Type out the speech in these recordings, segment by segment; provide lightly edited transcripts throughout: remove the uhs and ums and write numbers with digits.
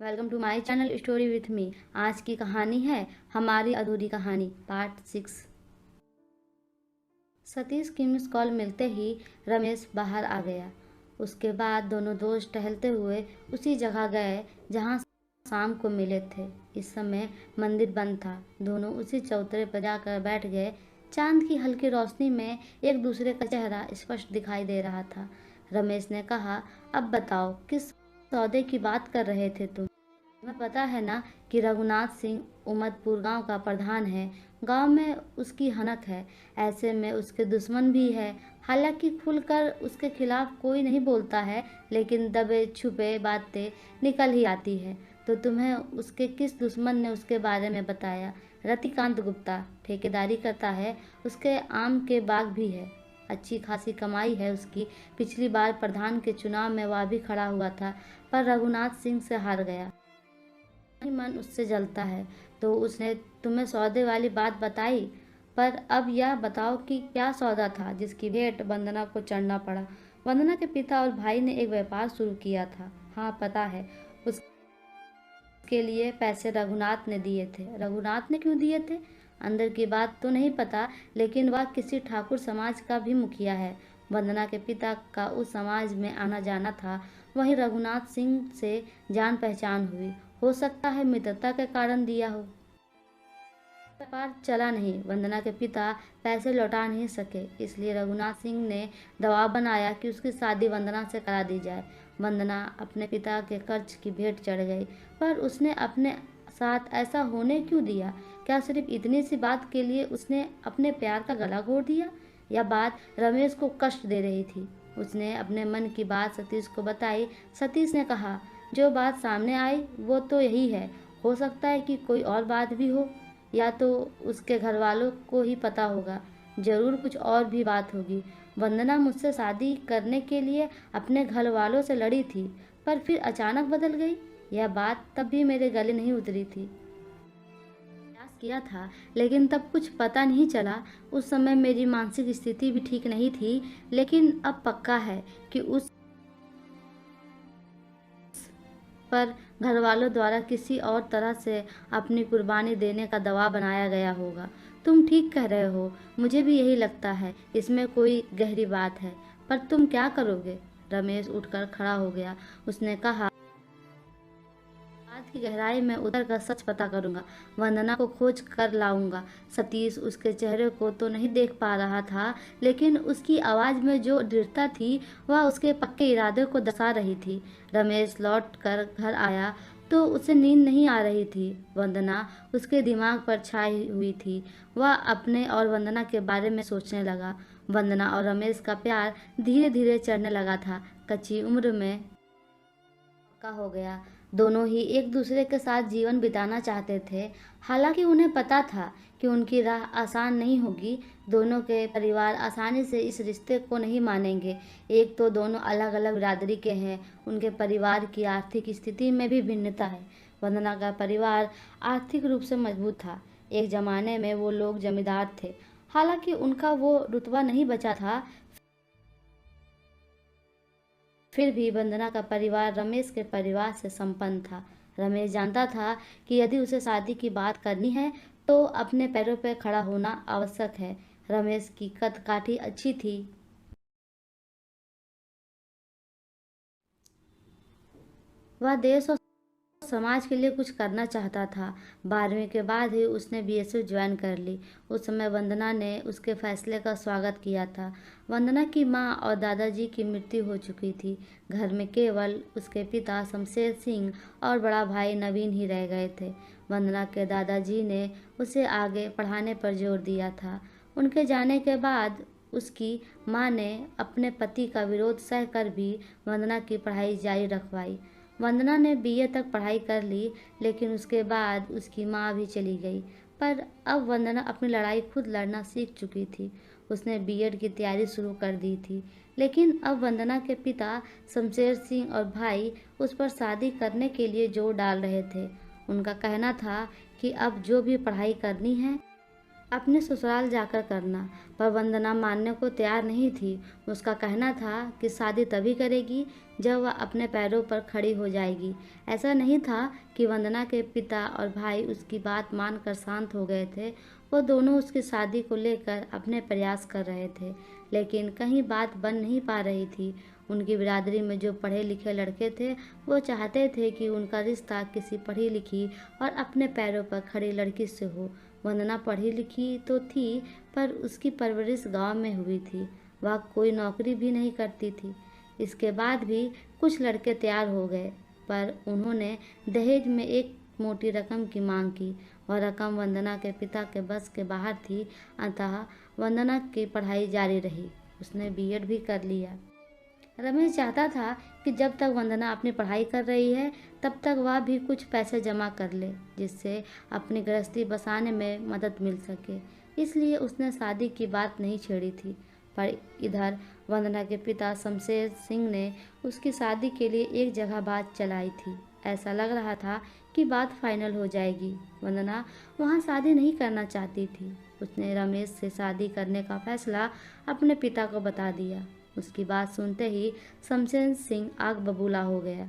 Welcome to my channel story with me. आज की कहानी है हमारी अधूरी कहानी पार्ट 6। सतीश की मिस कॉल मिलते ही रमेश बाहर आ गया। उसके बाद दोनों दोस्त टहलते हुए उसी जगह गए जहां शाम को मिले थे। इस समय मंदिर बंद था। दोनों उसी चौतरे पर जाकर बैठ गए। चांद की हल्की रोशनी में एक दूसरे का चेहरा स्पष्ट दिखाई दे रहा था। रमेश ने कहा, अब बताओ किस सौदे की बात कर रहे थे तुम? तुम्हें पता है ना कि रघुनाथ सिंह उमदपुर गांव का प्रधान है। गांव में उसकी हनक है, ऐसे में उसके दुश्मन भी है। हालांकि खुलकर उसके खिलाफ कोई नहीं बोलता है, लेकिन दबे छुपे बातें निकल ही आती है। तो तुम्हें उसके किस दुश्मन ने उसके बारे में बताया? रतिकांत गुप्ता ठेकेदारी करता है, उसके आम के बाग भी है, अच्छी खासी कमाई है उसकी। पिछली बार प्रधान के चुनाव में वह भी खड़ा हुआ था, पर रघुनाथ सिंह से हार गया। मन उससे जलता है। तो उसने तुम्हें सौदे वाली बात बताई, पर अब यह बताओ कि क्या सौदा था जिसकी भेंट वंदना को चढ़ना पड़ा? वंदना के पिता और भाई ने एक व्यापार शुरू किया था। हाँ पता है। उसके लिए पैसे रघुनाथ ने दिए थे। रघुनाथ ने क्यों दिए थे? अंदर की बात तो नहीं पता, लेकिन वह किसी ठाकुर समाज का भी मुखिया है। वंदना के पिता का उस समाज में आना जाना था, वहीं रघुनाथ सिंह से जान पहचान हुई। हो सकता है मित्रता के कारण दिया हो। व्यापार चला नहीं, वंदना के पिता पैसे लौटा नहीं सके, इसलिए रघुनाथ सिंह ने दबाव बनाया कि उसकी शादी वंदना से करा दी जाए। वंदना अपने पिता के कर्ज की भेंट चढ़ गई, पर उसने अपने साथ ऐसा होने क्यों दिया? क्या सिर्फ इतनी सी बात के लिए उसने अपने प्यार का गला घोट दिया? यह बात रमेश को कष्ट दे रही थी। उसने अपने मन की बात सतीश को बताई। सतीश ने कहा, जो बात सामने आई वो तो यही है। हो सकता है कि कोई और बात भी हो, या तो उसके घर वालों को ही पता होगा। जरूर कुछ और भी बात होगी। वंदना मुझसे शादी करने के लिए अपने घर वालों से लड़ी थी, पर फिर अचानक बदल गई। यह बात तब भी मेरे गले नहीं उतरी थी। प्रयास किया था, लेकिन तब कुछ पता नहीं चला। उस समय मेरी मानसिक स्थिति भी ठीक नहीं थी, लेकिन अब पक्का है कि उस पर घरवालों द्वारा किसी और तरह से अपनी कुर्बानी देने का दबाव बनाया गया होगा। तुम ठीक कह रहे हो, मुझे भी यही लगता है। इसमें कोई गहरी बात है, पर तुम क्या करोगे? रमेश उठकर खड़ा हो गया। उसने कहा, बात की गहराई में उतर कर सच पता करूंगा। वंदना को खोज कर लाऊंगा। सतीश उसके चेहरे को तो नहीं देख पा रहा था, लेकिन उसकी आवाज में जो दृढ़ता थी वह उसके पक्के इरादे को दर्शा रही थी। रमेश लौट कर घर आया तो उसे नींद नहीं आ रही थी। वंदना उसके दिमाग पर छाई हुई थी। वह अपने और वंदना के बारे में सोचने लगा। वंदना और रमेश का प्यार धीरे धीरे चढ़ने लगा था। कच्ची उम्र में पक्का हो गया। दोनों ही एक दूसरे के साथ जीवन बिताना चाहते थे। हालांकि उन्हें पता था कि उनकी राह आसान नहीं होगी। दोनों के परिवार आसानी से इस रिश्ते को नहीं मानेंगे। एक तो दोनों अलग अलग बिरादरी के हैं, उनके परिवार की आर्थिक स्थिति में भी भिन्नता है। वंदना का परिवार आर्थिक रूप से मजबूत था। एक जमाने में वो लोग जमींदार थे। हालांकि उनका वो रुतबा नहीं बचा था। फिर भी वंदना का परिवार रमेश के परिवार से संपन्न था। रमेश जानता था कि यदि उसे शादी की बात करनी है तो अपने पैरों पर खड़ा होना आवश्यक है। रमेश की कद काठी अच्छी थी। वह देश और समाज के लिए कुछ करना चाहता था। 12वीं के बाद ही उसने बीएसयू ज्वाइन कर ली। उस समय वंदना ने उसके फैसले का स्वागत किया था। वंदना की मां और दादाजी की मृत्यु हो चुकी थी। घर में केवल उसके पिता शमशेर सिंह और बड़ा भाई नवीन ही रह गए थे। वंदना के दादाजी ने उसे आगे पढ़ाने पर जोर दिया था। उनके जाने के बाद उसकी मां ने अपने पति का विरोध सहकर भी वंदना की पढ़ाई जारी रखवाई। वंदना ने बीए तक पढ़ाई कर ली, लेकिन उसके बाद उसकी माँ भी चली गई। पर अब वंदना अपनी लड़ाई खुद लड़ना सीख चुकी थी। उसने बीएड की तैयारी शुरू कर दी थी, लेकिन अब वंदना के पिता शमशेर सिंह और भाई उस पर शादी करने के लिए जोर डाल रहे थे। उनका कहना था कि अब जो भी पढ़ाई करनी है अपने ससुराल जाकर करना। पर वंदना मानने को तैयार नहीं थी। उसका कहना था कि शादी तभी करेगी जब वह अपने पैरों पर खड़ी हो जाएगी। ऐसा नहीं था कि वंदना के पिता और भाई उसकी बात मानकर शांत हो गए थे। वो दोनों उसकी शादी को लेकर अपने प्रयास कर रहे थे, लेकिन कहीं बात बन नहीं पा रही थी। उनकी बिरादरी में जो पढ़े लिखे लड़के थे, वो चाहते थे कि उनका रिश्ता किसी पढ़ी लिखी और अपने पैरों पर खड़ी लड़की से हो। वंदना पढ़ी लिखी तो थी, पर उसकी परवरिश गांव में हुई थी। वह कोई नौकरी भी नहीं करती थी। इसके बाद भी कुछ लड़के तैयार हो गए, पर उन्होंने दहेज में एक मोटी रकम की मांग की। वह रकम वंदना के पिता के बस के बाहर थी। अतः वंदना की पढ़ाई जारी रही। उसने बीएड भी कर लिया। रमेश चाहता था कि जब तक वंदना अपनी पढ़ाई कर रही है, तब तक वह भी कुछ पैसे जमा कर ले, जिससे अपनी गृहस्थी बसाने में मदद मिल सके। इसलिए उसने शादी की बात नहीं छेड़ी थी। पर इधर वंदना के पिता शमशेर सिंह ने उसकी शादी के लिए एक जगह बात चलाई थी। ऐसा लग रहा था कि बात फाइनल हो जाएगी। वंदना वहाँ शादी नहीं करना चाहती थी। उसने रमेश से शादी करने का फैसला अपने पिता को बता दिया। उसकी बात सुनते ही शमशेर सिंह आग बबूला हो गया।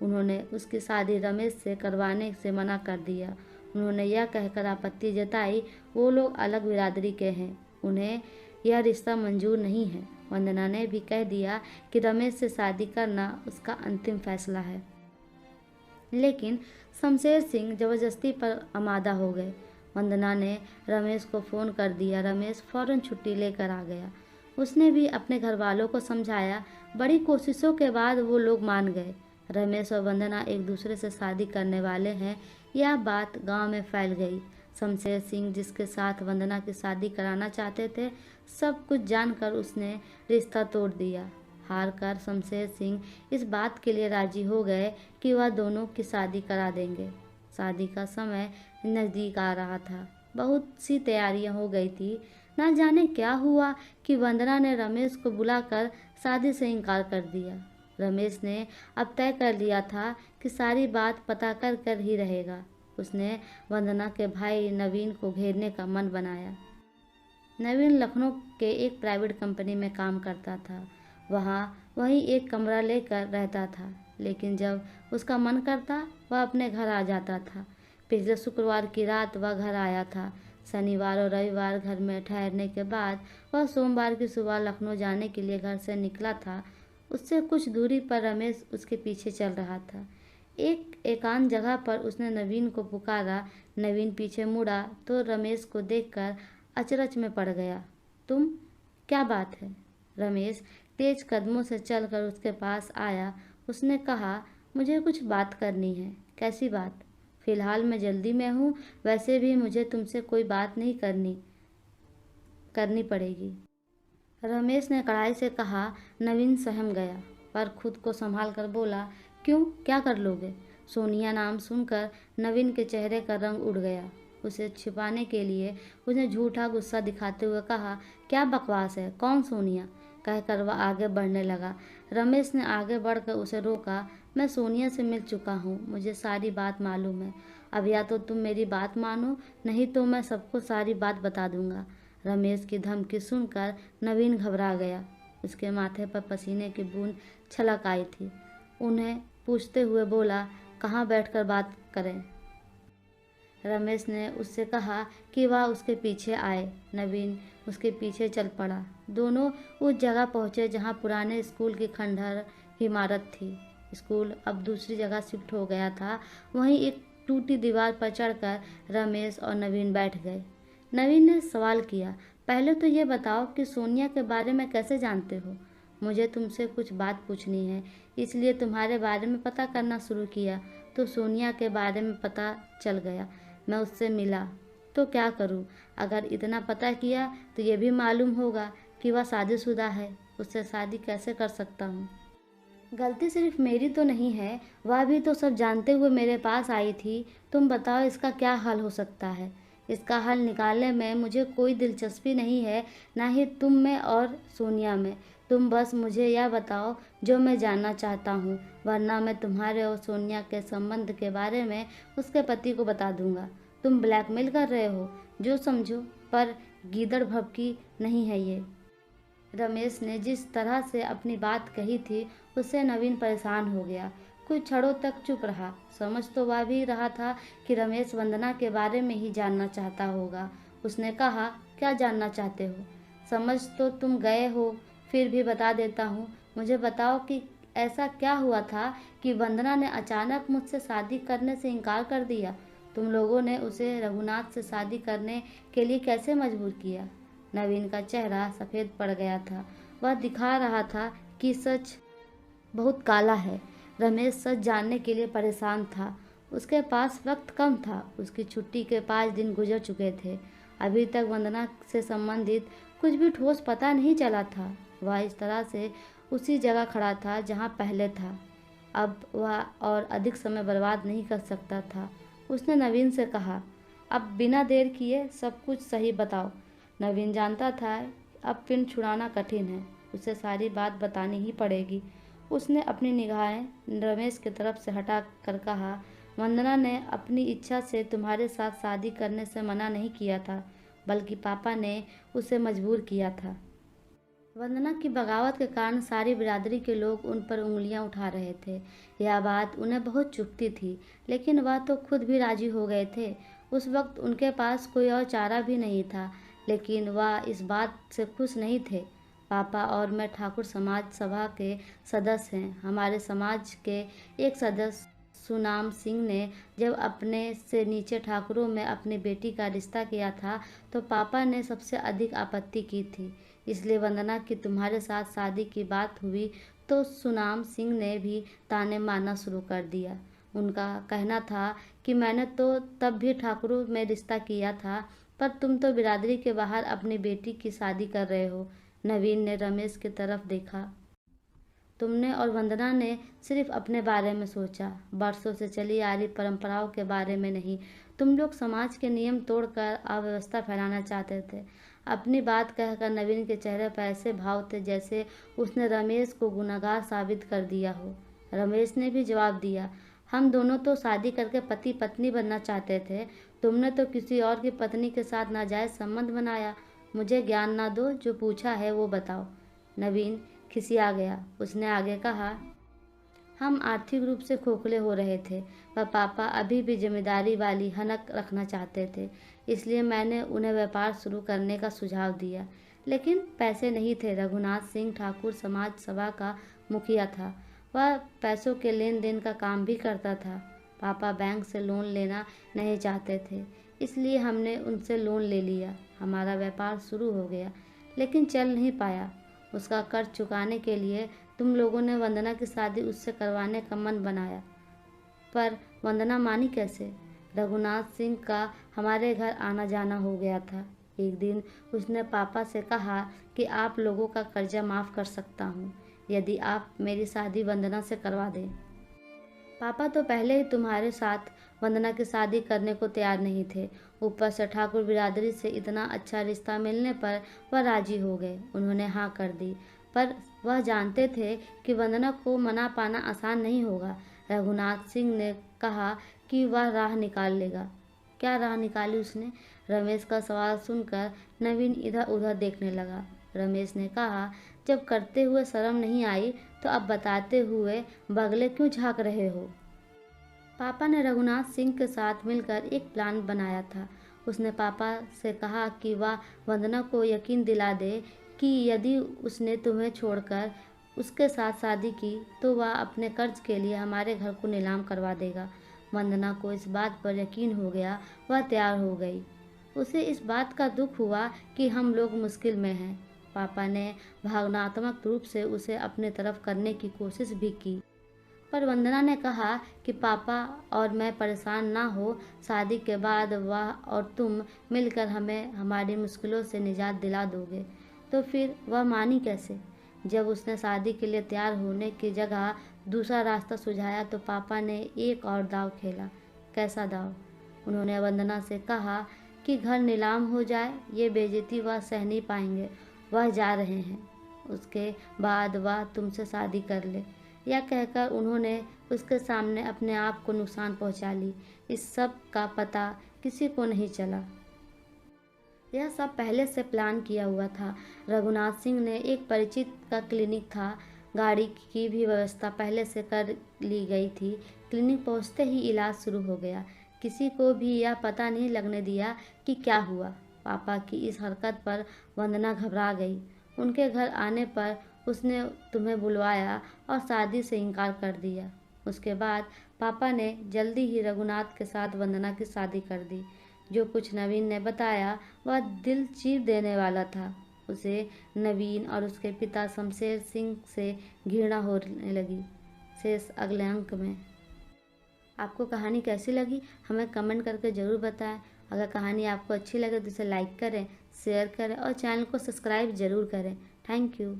उन्होंने उसकी शादी रमेश से करवाने से मना कर दिया। उन्होंने यह कहकर आपत्ति जताई, वो लोग अलग बिरादरी के हैं, उन्हें यह रिश्ता मंजूर नहीं है। वंदना ने भी कह दिया कि रमेश से शादी करना उसका अंतिम फैसला है। लेकिन शमशेर सिंह जबरदस्ती पर आमादा हो गए। वंदना ने रमेश को फ़ोन कर दिया। रमेश फ़ौरन छुट्टी लेकर आ गया। उसने भी अपने घर वालों को समझाया। बड़ी कोशिशों के बाद वो लोग मान गए। रमेश और वंदना एक दूसरे से शादी करने वाले हैं, यह बात गांव में फैल गई। शमशेर सिंह, जिसके साथ वंदना की शादी कराना चाहते थे, सब कुछ जानकर उसने रिश्ता तोड़ दिया। हार कर शमशेर सिंह इस बात के लिए राजी हो गए कि वह दोनों की शादी करा देंगे। शादी का समय नज़दीक आ रहा था। बहुत सी तैयारियां हो गई थी। ना जाने क्या हुआ कि वंदना ने रमेश को बुलाकर शादी से इनकार कर दिया। रमेश ने अब तय कर लिया था कि सारी बात पता कर कर ही रहेगा। उसने वंदना के भाई नवीन को घेरने का मन बनाया। नवीन लखनऊ के एक प्राइवेट कंपनी में काम करता था। वहीं एक कमरा लेकर रहता था, लेकिन जब उसका मन करता वह अपने घर आ जाता था। पिछले शुक्रवार की रात वह घर आया था। शनिवार और रविवार घर में ठहरने के बाद वह सोमवार की सुबह लखनऊ जाने के लिए घर से निकला था। उससे कुछ दूरी पर रमेश उसके पीछे चल रहा था। एक एकांत जगह पर उसने नवीन को पुकारा। नवीन पीछे मुड़ा तो रमेश को देखकर अचरज में पड़ गया। तुम, क्या बात है? रमेश तेज कदमों से चलकर उसके पास आया। उसने कहा, मुझे कुछ बात करनी है। कैसी बात? फिलहाल मैं जल्दी में हूँ, वैसे भी मुझे तुमसे कोई बात नहीं करनी पड़ेगी। रमेश ने कड़ाई से कहा। नवीन सहम गया, पर खुद को संभाल कर बोला, क्यों, क्या कर लोगे? सोनिया नाम सुनकर नवीन के चेहरे का रंग उड़ गया। उसे छिपाने के लिए उसने झूठा गुस्सा दिखाते हुए कहा, क्या बकवास है, कौन सोनिया? कहकर वह आगे बढ़ने लगा। रमेश ने आगे बढ़कर उसे रोका। मैं सोनिया से मिल चुका हूँ, मुझे सारी बात मालूम है। अब या तो तुम मेरी बात मानो, नहीं तो मैं सबको सारी बात बता दूंगा। रमेश की धमकी सुनकर नवीन घबरा गया। उसके माथे पर पसीने की बूंद छलक आई थी। उन्हें पूछते हुए बोला, कहाँ बैठकर बात करें? रमेश ने उससे कहा कि वह उसके पीछे आए। नवीन उसके पीछे चल पड़ा। दोनों उस जगह पहुँचे जहाँ पुराने स्कूल की खंडहर इमारत थी। स्कूल अब दूसरी जगह शिफ्ट हो गया था। वहीं एक टूटी दीवार पर चढ़कर रमेश और नवीन बैठ गए। नवीन ने सवाल किया, पहले तो ये बताओ कि सोनिया के बारे में कैसे जानते हो? मुझे तुमसे कुछ बात पूछनी है, इसलिए तुम्हारे बारे में पता करना शुरू किया तो सोनिया के बारे में पता चल गया। मैं उससे मिला तो क्या करूं? अगर इतना पता किया तो ये भी मालूम होगा कि वह शादीशुदा है। उससे शादी कैसे कर सकता हूं? गलती सिर्फ मेरी तो नहीं है, वह भी तो सब जानते हुए मेरे पास आई थी। तुम बताओ इसका क्या हल हो सकता है? इसका हल निकालने में मुझे कोई दिलचस्पी नहीं है, ना ही तुम में और सोनिया में। तुम बस मुझे यह बताओ जो मैं जानना चाहता हूँ, वरना मैं तुम्हारे और सोनिया के संबंध के बारे में उसके पति को बता दूंगा। तुम ब्लैकमेल कर रहे हो, जो समझो। पर गीदड़ भभकी नहीं है ये। रमेश ने जिस तरह से अपनी बात कही थी उससे नवीन परेशान हो गया। कुछ क्षणों तक चुप रहा। समझ तो वह भी रहा था कि रमेश वंदना के बारे में ही जानना चाहता होगा। उसने कहा, क्या जानना चाहते हो? समझ तो तुम गए हो, फिर भी बता देता हूँ। मुझे बताओ कि ऐसा क्या हुआ था कि वंदना ने अचानक मुझसे शादी करने से इनकार कर दिया? तुम लोगों ने उसे रघुनाथ से शादी करने के लिए कैसे मजबूर किया? नवीन का चेहरा सफ़ेद पड़ गया था। वह दिखा रहा था कि सच बहुत काला है। रमेश सच जानने के लिए परेशान था। उसके पास वक्त कम था। उसकी छुट्टी के 5 दिन गुजर चुके थे। अभी तक वंदना से संबंधित कुछ भी ठोस पता नहीं चला था। वह इस तरह से उसी जगह खड़ा था जहाँ पहले था। अब वह और अधिक समय बर्बाद नहीं कर सकता था। उसने नवीन से कहा, अब बिना देर किए सब कुछ सही बताओ। नवीन जानता था अब पिन छुड़ाना कठिन है। उसे सारी बात बतानी ही पड़ेगी। उसने अपनी निगाहें रमेश की तरफ से हटा कर कहा, वंदना ने अपनी इच्छा से तुम्हारे साथ शादी करने से मना नहीं किया था, बल्कि पापा ने उसे मजबूर किया था। वंदना की बगावत के कारण सारी बिरादरी के लोग उन पर उंगलियां उठा रहे थे। यह बात उन्हें बहुत चुभती थी, लेकिन वह तो खुद भी राजी हो गए थे। उस वक्त उनके पास कोई और चारा भी नहीं था, लेकिन वह इस बात से खुश नहीं थे। पापा और मैं ठाकुर समाज सभा के सदस्य हैं। हमारे समाज के एक सदस्य सुनाम सिंह ने जब अपने से नीचे ठाकुरों में अपनी बेटी का रिश्ता किया था, तो पापा ने सबसे अधिक आपत्ति की थी। इसलिए वंदना की तुम्हारे साथ शादी की बात हुई तो सुनाम सिंह ने भी ताने मारना शुरू कर दिया। उनका कहना था कि मैंने तो तब भी ठाकुरों में रिश्ता किया था, पर तुम तो बिरादरी के बाहर अपनी बेटी की शादी कर रहे हो। नवीन ने रमेश की तरफ देखा। तुमने और वंदना ने सिर्फ अपने बारे में सोचा, बरसों से चली आ रही परंपराओं के बारे में नहीं। तुम लोग समाज के नियम तोड़कर अव्यवस्था फैलाना चाहते थे। अपनी बात कहकर नवीन के चेहरे पर ऐसे भाव थे जैसे उसने रमेश को गुनहगार साबित कर दिया हो। रमेश ने भी जवाब दिया, हम दोनों तो शादी करके पति पत्नी बनना चाहते थे। तुमने तो किसी और की पत्नी के साथ नाजायज संबंध बनाया। मुझे ज्ञान ना दो, जो पूछा है वो बताओ। नवीन खिसिया गया। उसने आगे कहा, हम आर्थिक रूप से खोखले हो रहे थे, पर पापा अभी भी जिम्मेदारी वाली हनक रखना चाहते थे। इसलिए मैंने उन्हें व्यापार शुरू करने का सुझाव दिया, लेकिन पैसे नहीं थे। रघुनाथ सिंह ठाकुर समाज सभा का मुखिया था। वह पैसों के लेन देन का काम भी करता था। पापा बैंक से लोन लेना नहीं चाहते थे, इसलिए हमने उनसे लोन ले लिया। हमारा व्यापार शुरू हो गया, लेकिन चल नहीं पाया। उसका कर्ज चुकाने के लिए तुम लोगों ने वंदना की शादी उससे करवाने का मन बनाया, पर वंदना मानी कैसे? रघुनाथ सिंह का हमारे घर आना जाना हो गया था। एक दिन उसने पापा से कहा कि आप लोगों का कर्जा माफ़ कर सकता हूँ, यदि आप मेरी शादी वंदना से करवा दें। पापा तो पहले ही तुम्हारे साथ वंदना की शादी करने को तैयार नहीं थे। ऊपर से ठाकुर बिरादरी से इतना अच्छा रिश्ता मिलने पर वह राजी हो गए। उन्होंने हाँ कर दी, पर वह जानते थे कि वंदना को मना पाना आसान नहीं होगा। रघुनाथ सिंह ने कहा कि वह राह निकाल लेगा। क्या राह निकाली उसने? रमेश का सवाल सुनकर नवीन इधर उधर देखने लगा। रमेश ने कहा, जब करते हुए शर्म नहीं आई तो अब बताते हुए बगले क्यों झांक रहे हो? पापा ने रघुनाथ सिंह के साथ मिलकर एक प्लान बनाया था। उसने पापा से कहा कि वह वंदना को यकीन दिला दे कि यदि उसने तुम्हें छोड़कर उसके साथ शादी की तो वह अपने कर्ज के लिए हमारे घर को नीलाम करवा देगा। वंदना को इस बात पर यकीन हो गया। वह तैयार हो गई। उसे इस बात का दुख हुआ कि हम लोग मुश्किल में हैं। पापा ने भावनात्मक रूप से उसे अपने तरफ करने की कोशिश भी की, पर वंदना ने कहा कि पापा और मैं परेशान ना हो। शादी के बाद वह और तुम मिलकर हमें हमारी मुश्किलों से निजात दिला दोगे। तो फिर वह मानी कैसे? जब उसने शादी के लिए तैयार होने की जगह दूसरा रास्ता सुझाया तो पापा ने एक और दाव खेला। कैसा दाव? उन्होंने वंदना से कहा कि घर नीलाम हो जाए, ये बेइज्जती वह सह नहीं पाएंगे। वह जा रहे हैं, उसके बाद वह तुमसे शादी कर ले। यह कहकर उन्होंने उसके सामने अपने आप को नुकसान पहुंचा ली। इस सब का पता किसी को नहीं चला। यह सब पहले से प्लान किया हुआ था। रघुनाथ सिंह ने एक परिचित का क्लिनिक था, गाड़ी की भी व्यवस्था पहले से कर ली गई थी। क्लिनिक पहुंचते ही इलाज शुरू हो गया। किसी को भी यह पता नहीं लगने दिया कि क्या हुआ। पापा की इस हरकत पर वंदना घबरा गई। उनके घर आने पर उसने तुम्हें बुलवाया और शादी से इनकार कर दिया। उसके बाद पापा ने जल्दी ही रघुनाथ के साथ वंदना की शादी कर दी। जो कुछ नवीन ने बताया वह दिल चीर देने वाला था। उसे नवीन और उसके पिता शमशेर सिंह से घृणा होने लगी। शेष अगले अंक में। आपको कहानी कैसी लगी हमें कमेंट करके ज़रूर बताएं। अगर कहानी आपको अच्छी लगे तो इसे लाइक करें, शेयर करें और चैनल को सब्सक्राइब ज़रूर करें। Thank you.